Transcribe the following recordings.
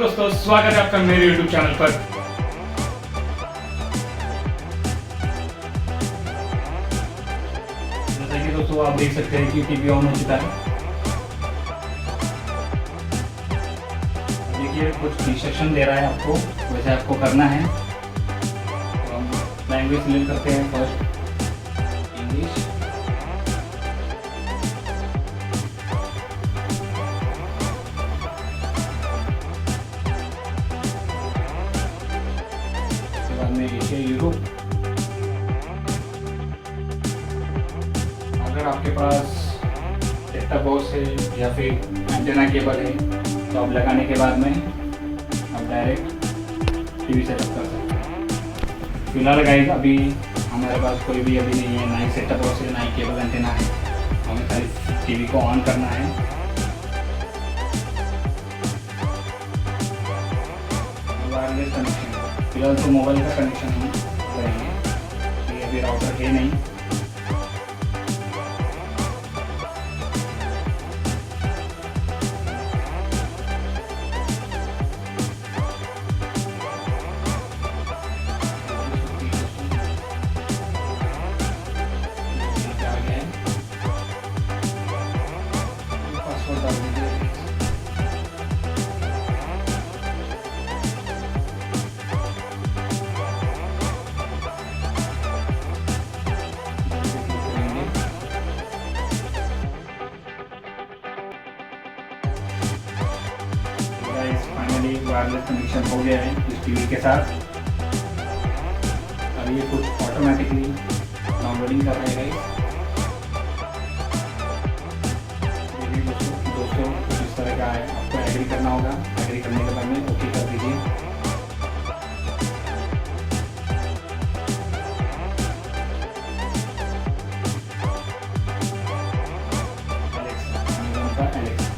दोस्तों, स्वागत है आपका मेरे YouTube चैनल पर। जैसा कि दोस्तों आप देख सकते हैं कि टीवी ऑन हो चुका है। देखिए कुछ इंस्ट्रक्शन दे रहा है आपको, वैसे आपको करना है। तो हम लैंग्वेज सिलेक्ट करते हैं, फर्स्ट इंग्लिश। Asia Europe. अगर आपके पास सेट टॉप बॉक्स है या फिर एंटेना केबल है तो आप लगाने के बाद में आप डायरेक्ट टीवी सेटअप कर सकते हैं। फिलहाल गाइस अभी हमारे पास कोई भी अभी नहीं है, ना ही सेट टॉप बॉक्स है ना ही केबल एंटेना है। हमें खाली टीवी को ऑन करना है। वायरलेस कनेक्शन फिलहाल तो मोबाइल का कनेक्शन हम करेंगे, ये अभी राउटर है नहीं। पासवर्ड डाल दीजिए। फाइनली वायरलेस कनेक्शन हो गया है इस टीवी के साथ। अब ये कुछ ऑटोमेटिकली डाउनलोडिंग कर रहा है। देखिए दोस्तों कुछ इस तरह का है, आपको एग्री करना होगा। एग्री करने के बाद में ओके कर दीजिए। अमेज़न का एलेक्सा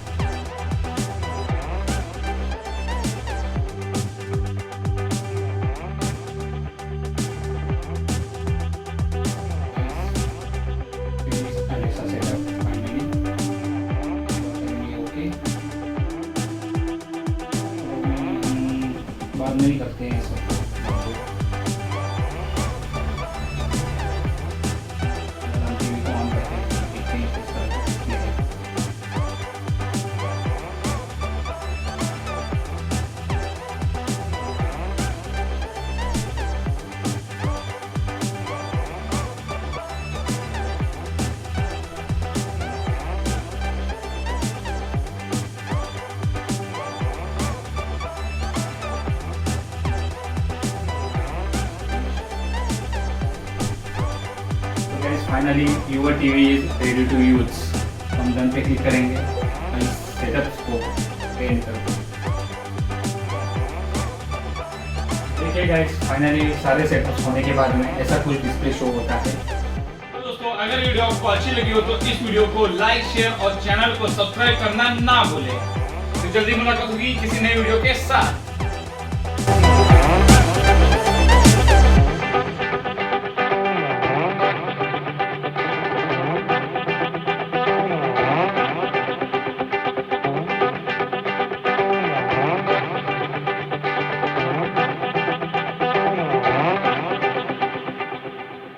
बाद में ही करते हैं इसको। हम टीवी को ऑन करते हैं, देखते हैं किस तरह से है। Finally your TV is ready to use. हम डन पे क्लिक करेंगे और इस सेटअप को एंड कर देंगे। देखिए गाइस फाइनली सारे सेटअप्स होने के बाद में ऐसा कुछ डिस्प्ले शो होता है। तो दोस्तों अगर वीडियो आपको अच्छी लगी हो तो इस वीडियो को लाइक, शेयर और चैनल को सब्सक्राइब करना ना भूलें। तो जल्दी मुलाकात होगी किसी नए वीडियो के साथ।